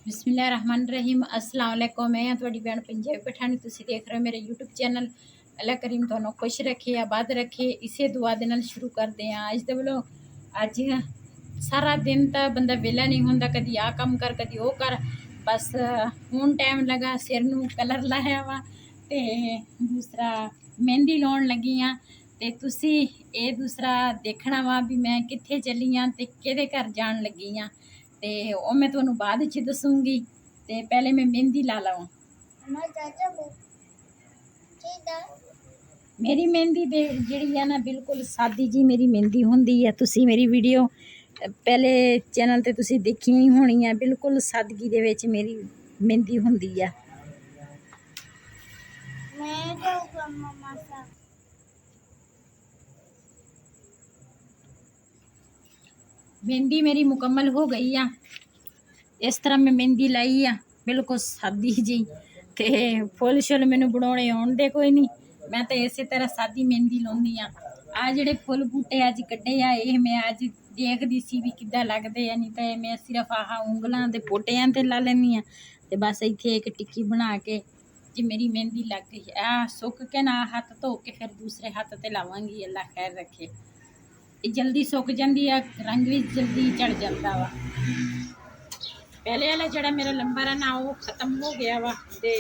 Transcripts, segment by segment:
बिस्मिल्लाहिर्रहमानिर्रहीम अस्सलाम वालेकुम। मैं थोड़ी भैन पंजाबी पठानी, तुसी देख रहे हो मेरे यूट्यूब चैनल। अल्लाह करीम तुहानू खुश रखे, आबाद रखे, इसे दुआ दे नाल शुरू करते हैं अज दे व्लॉग। अज सारा दिन तो बंदा वेला नहीं होंदा, कदी आ कम कर कदी वो कर, बस हुण टाइम लगा सिर नू कलर लाया वा ते दूसरा मेहंदी लाउण लगी हाँ। ते तुसी ये दूसरा देखना वा भी मैं कित्थे चली हाँ ते किहदे घर जाण लगी हाँ, ते वो मैं तुहानू बाद च दसूंगी। ते पहले मैं मेहंदी ला लवां। मेरी मेहंदी जिहड़ी है ना बिल्कुल सादी जी मेरी मेहंदी होंदी है। तुसी मेरी वीडियो पहले चैनल ते तुसी देखी ही होनी है, बिल्कुल सादगी दे विच मेरी मेहंदी होंदी है। मेहंदी मेरी मुकम्मल हो गई है। इस तरह मैं मेहंदी लाई आ बिल्कुल सादी जी, ते फुल शुल मैनू बनाने आउंदे कोई नहीं, मैं तो इस तरह सादी मेहंदी लाउंदी हाँ। आ जिहड़े फुल बूटे अज कड्ढे आ, ये मैं अज देखदी सी भी किद्दां लगदे आ, नहीं तो मैं सिर्फ आह उंगलां ते पोटियां ते ला लैनी आ, ते बस इत्थे एक टिक्की बना के जी मेरी मेहंदी लग गई। आ सुक के ना हत्थ धो के फिर दूसरे हत्थ ते लावांगी, अल्लाह खैर रखे। जल्दी सुक जाती है, रंग भी जल्दी चढ़ जाता वा। पहले वाला जड़ा मेरा नंबर है ना वो खत्म हो गया वा, ते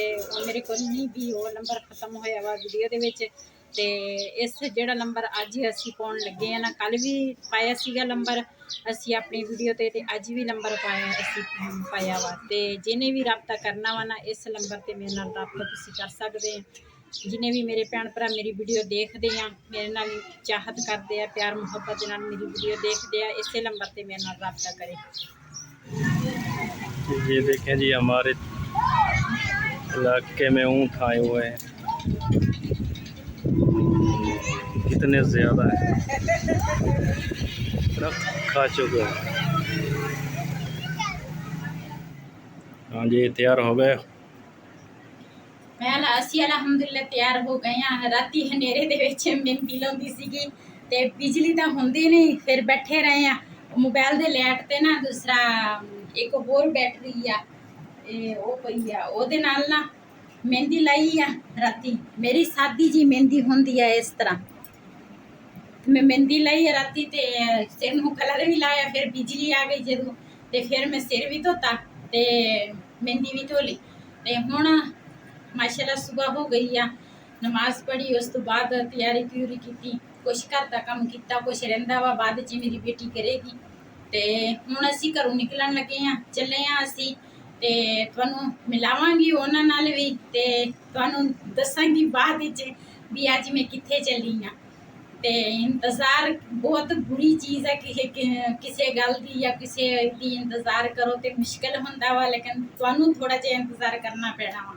मेरे को नहीं भी वो नंबर खत्म होया वा वीडियो दे विच। ते इस जड़ा नंबर अज असी पाउण लगे हैं ना, कल भी पाया सीगा नंबर असी अपनी वीडियो ते अज भी नंबर पाया असी पाया वा। ते जिन्हें भी रबता करना वा ना इस नंबर ते मेरे नाल रबता तुसीं कर सकदे हैं। जिन्हें भी मेरे भैन भरा मेरी वीडियो देखते हैं, मेरे नाल चाहत करते हैं, प्यार मुहब्बत के नाल मेरी वीडियो देखते हैं, इसे नंबर ते मेरे नाल रबता करें। ये देखें जी हमारे इलाके में ऊँट आए हुए हैं, कितने ज़्यादा है, खा चुके हैं। हाँ जी तैयार हो गए। मैं असी अलहमदुलिल्लाह तैयार हो गए हैं। राती हनेरे दे विच मेहंदी लाउंदी सीगी ते बिजली तो होंदी नहीं, फिर बैठे रहे हैं मोबाइल दे लाइट ते ना दूसरा एक होर बैटरी आ वो पई आ, ओहदे नाल ना मेहंदी लाई आ राती। मेरी सादी जी मेहंदी होंदी है इस तरह। मैं मेहंदी लाई है राती ते सिर नूं कलर भी लाया, फिर बिजली आ गई जदों, ते फिर मैं सिर भी धोता ते मेहंदी भी धो ली। ते हुण माशाल्लाह सुबह हो गई आ, नमाज पढ़ी, उस तो बाद तैयारी त्यूरी की, कुछ घर का काम किया, कुछ रहिंदा वा बाद च मेरी बेटी करेगी। ते हुण असीं घरों निकलन लगे हैं, चले हैं असीं, ते तुहानूं मिलावांगी उन्हां नाल भी, ते तुहानूं दस्सांगी बाद विच भी अज मैं कित्थे चली हाँ। ते इंतज़ार बहुत बुरी चीज़ है, किसी गल दी या किसी दी इंतज़ार करो तो मुश्किल होंदा वा, लेकिन तुहानूं थोड़ा जिहा इंतज़ार करना पैना वा।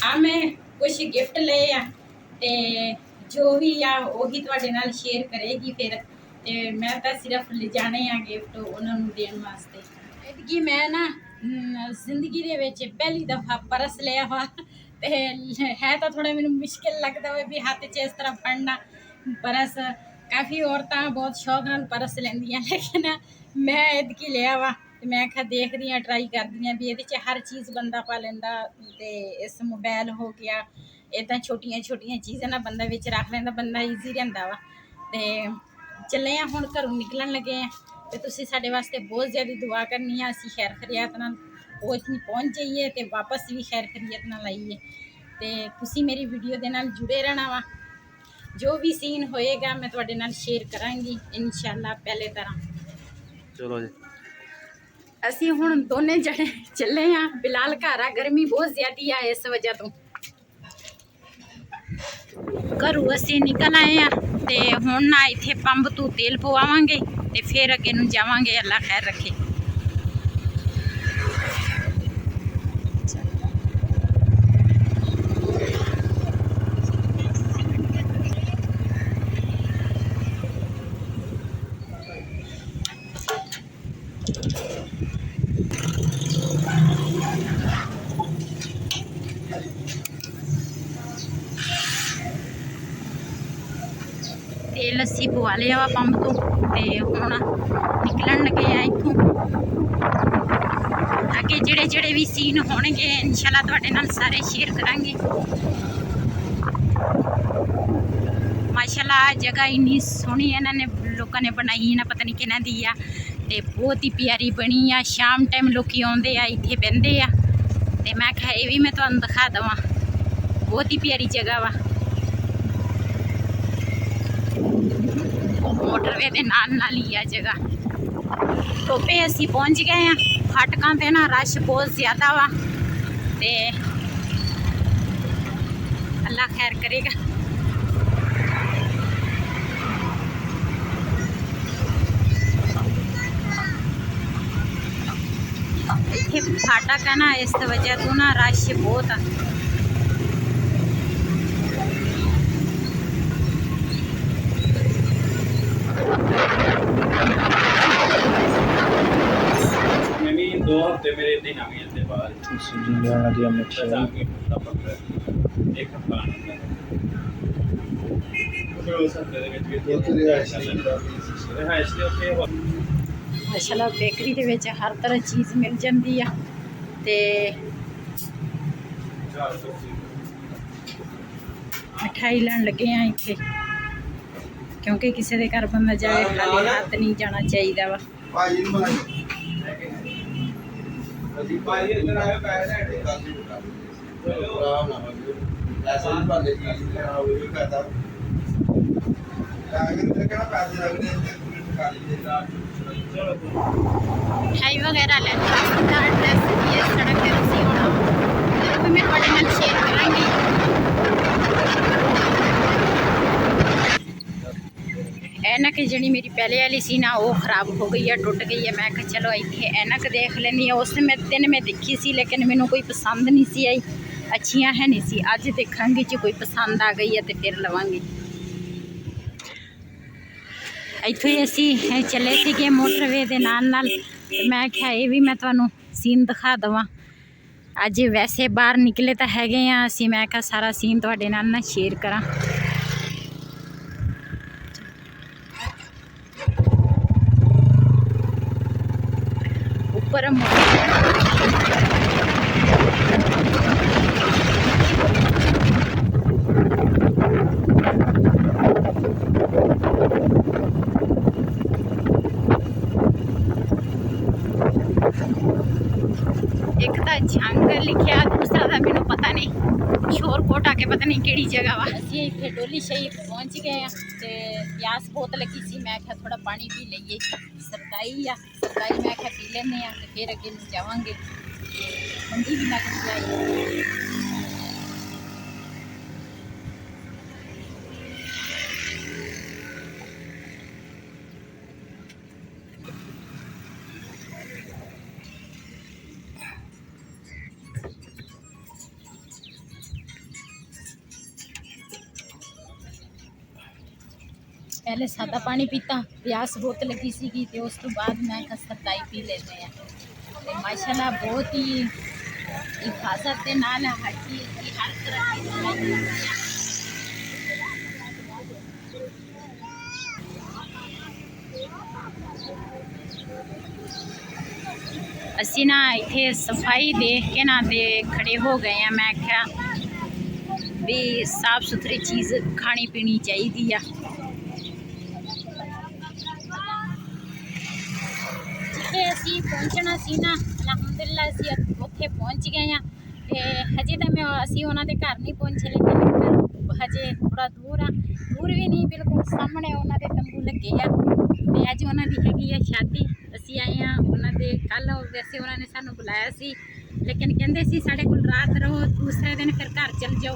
आ मैं कुछ गिफ्ट ले आ, ते जो भी आ वही तुहाडे नाल शेयर करेगी फिर, ते मैं तो सिर्फ ले जाने आ गिफ्ट उन्होंने देने वास्ते। इतकी मैं ना जिंदगी दे विच पहली दफा परस लिया वा, ते है तो थोड़ा मैनूं मुश्किल लगता है भी हाथ च इस तरह फड़ना परस। काफ़ी औरतां बहुत शौक नाल परस लैंदियां, लेकिन मैं इतकी लिया वा, ते मैं आखा देखदी हाँ ट्राई करदी हाँ भी इहदे च हर चीज़ बंदा पा लैंदा। ते इस मोबाइल हो गया, इदां छोटियां छोटियां चीज़ां ना बंदा विच रख लैंदा, बंदा ईजी रहिंदा वा। ते चले आ हुण घरों निकलन लगे हैं, ते तुसीं साडे वास्ते बहुत ज़्यादा दुआ करनी है, असीं खैर खैरियत नाल पहुँच जाइए ते वापस भी खैर खैरियत नाल आइए। ते तुसीं मेरी वीडियो दे नाल जुड़े रहना वा, जो भी सीन होएगा मैं तुहाडे नाल शेयर करांगी इंशाअल्लाह पहले तरह। चलो जी असी हुण दोने जने चले हाँ, बिलाल घर आ, गर्मी बहुत ज्यादा है, इस वजह तो घरों असी निकल आए हैं। ते हुण ना इत्थे पंप तू तेल पवावांगे ते फिर अगे नूं जावांगे, अल्लाह खैर रखे। तेल असी पवा लिया वा पंप तो ते हुण निकलन लगे आ इत्थों। अगे जेड़े जेड़े भी सीन होणगे इंशाल्लाह तुहाडे नाल सारे शेयर करांगे। माशाल्लाह जगह इन्नी सोहनी इन्होंने लोगों ने बनाई ना, पता नहीं किन्ना दी आ ते बहुत ही प्यारी बनी आ। शाम टाइम लोग आउंदे आ इत्थे बहिंदे आ ते मैं कहा ये भी मैं तुहानू दिखा देवां, बहुत ही प्यारी जगह वा। मोटरवे दे नाल नाल ही आ जगह। टोपे असी पहुंच गए हैं। फाटकां ते ना रश बहुत ज़्यादा वा ते अल्लाह खैर करेगा। इत्थे फाटक है ना, इस वजह तो ना रश बहुत आ। दो हफ्ते मेरे दिन आ गए बाहर सब्जी लेना दिया मिक्सर आके एक हफ्ता फिर उस हफ्ते दे विच इसलिए ओके हो। माशाल्लाह बेकरी दे विच हर तरह चीज़ मिल जाती है ते मिठाई लैन लगे हैं इत्थे, क्योंकि किसी के घर बंदा जाए खाली हाथ नहीं जाना चाहिए वा। मिठाई वगैरह लेने वास्ते एड्रैस ये सड़क ते असीं होना जो भी मैं तुहाडे नाल शेयर करांगी। ऐनक जी मेरी पहले वाली सी ना वो खराब हो गई है, टुट गई है। मैं कहा चलो इतने ऐनक देख लेनी है। उस दिन मैं देखी सी लेकिन मैनू कोई पसंद नहीं सी आई, अच्छियाँ है नहीं सी। अज देखांगी जो कोई पसंद आ गई है तो फिर लवांगी। इत्थों ही असी चले थे मोटरवे के नाल नाल, मैं क्या ये भी मैं तुहानू सीन दिखा देवां। अज वैसे बाहर निकले तो हैगे आ असी, मैं क्या सारा सीन तुहाडे नाल ना शेयर करा। ऊपर एक तो झंग लिखिया, दूसरा था मैनू पता नहीं, शोरकोट आके पता नहीं केड़ी जगह वा। असीं इत्थे डोली शहीद पहुंच गए हैं ते प्यास बहुत लगी सी। मैं क्या थोड़ा पानी पी लईए, सरदाई आ सरदाई मैं क्या पी लेने आ ते फिर अगे जावांगे। ठंडी भी लग जाए। पहले सादा पानी पीता, प्यास बहुत लगी सी ते उस तो बाद मैं सरदाई पी लेते हैं। तो माशाल्लाह बहुत ही हिफाजत के नाल हर चीज़ की हर तरह की असी ना इत्थे सफाई देख के ना दे खड़े हो गए हैं। मैं क्या भी साफ सुथरी चीज़ खानी पीनी चाहिए आ। असी पहुंचना सी ना, अलहमदुलिल्लाह असी उत्थे पहुंच गए हैं। हजे तो मैं असी उन्होंने घर नहीं पहुंचे, लेकिन हजे थोड़ा दूर आ, दूर भी नहीं बिल्कुल सामने उन्होंने तंबू लगे है। तो अज उन्होंने हैगी है शादी, असी आए हैं उन्होंने कल। वैसे उन्होंने सानू बुलाया सी लेकिन कहते सी साढ़े कोल रात रहो, दूसरे दिन फिर घर चल जाओ।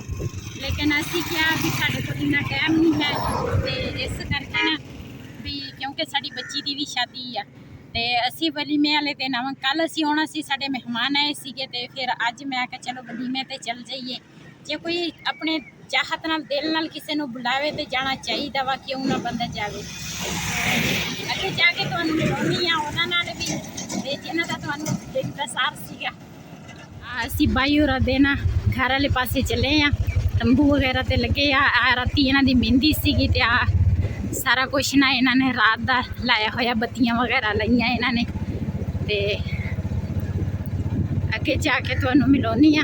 लेकिन असी क्या भी साढ़े कोल इन्ना टाइम नहीं है, तो इस करके ना भी क्योंकि साड़ी बच्ची की भी शादी है ते असी वलीमे वाले दिन आवां। कल असी आना सी, साढ़े मेहमान आए सीगे ते फिर अज मैं कहा चलो वलीमे ते चल जाइए। जे कोई अपने चाहत नाल दिल नाल किसी नूं बुलावे तो जाना चाहिए वा, क्यों ना बंदा जावे। अगे जाके तुहानू मिलाउणी आ उन्हां नाल भी ते जिन्हां दा तुहानू इंतज़ार सीगा। असी बाई होरां दे ना घर वाले पासे चले आ, तंबू वगैरह ते लगे आ। राती इन्हां दी मेहंदी सीगी ते ਸਾਰਾ ਕੁਛ ਨਾ ਇਹਨਾਂ ਨੇ ਰਾਤ ਦਾ ਲਾਇਆ ਹੋਇਆ, ਬੱਤੀਆਂ ਵਗੈਰਾ ਲਾਈਆਂ ਇਹਨਾਂ ਨੇ। ਤੇ ਅੱਗੇ ਜਾ ਕੇ ਤੁਹਾਨੂੰ ਮਿਲਾਉਂਦੀ ਆ।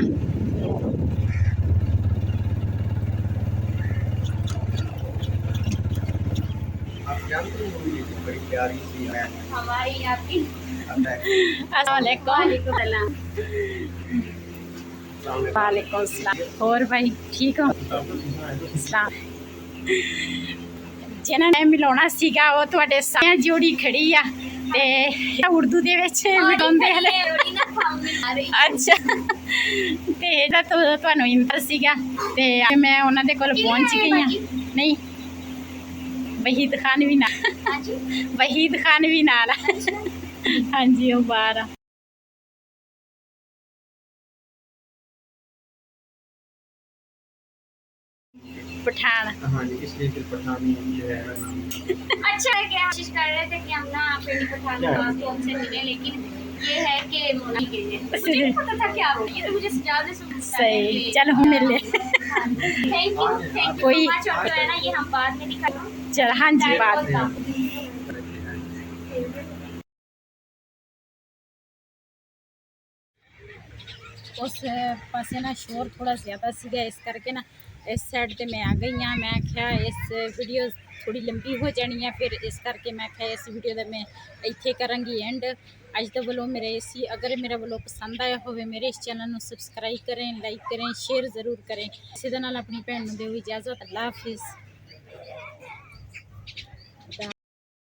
बड़ी प्यारी सी है हमारी आपकी वालेकुम सलाम। और भाई ठीक हो? सलाम। जिन्हां ने मिलाउणा सीगा वो तुहाडे सामने जोड़ी खड़ी आ ते उर्दू दे विच मिलाउंदे हले। अच्छा ते ਇਹਦਾ ਤੁਹਾਨੂੰ ਇੰਦਰ ਸੀਗਾ ਤੇ ਮੈਂ ਉਹਨਾਂ ਦੇ ਕੋਲ ਪਹੁੰਚ ਗਈ ਆ। ਨਹੀਂ वहीद खान भी ना वहीद खान भी नाल हाँ जी वो बाहर आ। पठान हाँ जी, इसलिए फिर पठान जो है अच्छा है कि कोशिश कर रहे थे कि हम ना पेंडी पठान तो हमसे मिले, लेकिन ये है कि मोनी के लिए मुझे नहीं पता था क्या हो, ये तो मुझे ज्यादा सही। चल हम मिल ले। थैंक यू कोई- मच। और जो है ना ये हम बाद में दिखाएंगे। चल हाँ जी बात उस पासे ना शोर थोड़ा ज़्यादा सीगा, इस करके ना इस साइड ते मैं आ गई हाँ। मैं क्या इस वीडियो थोड़ी लंबी हो जानी है, फिर इस करके मैं क्या इस वीडियो का मैं इत्थे करांगी एंड। अज तो वालों मेरे इसी, अगर मेरा वालों पसंद आया हो मेरे इस चैनल को सबसक्राइब करें, लाइक करें, शेयर ज़रूर करें। इसी दे नाल अपनी भैन नूं दिओ इजाज़त। अल्लाह हाफिज़।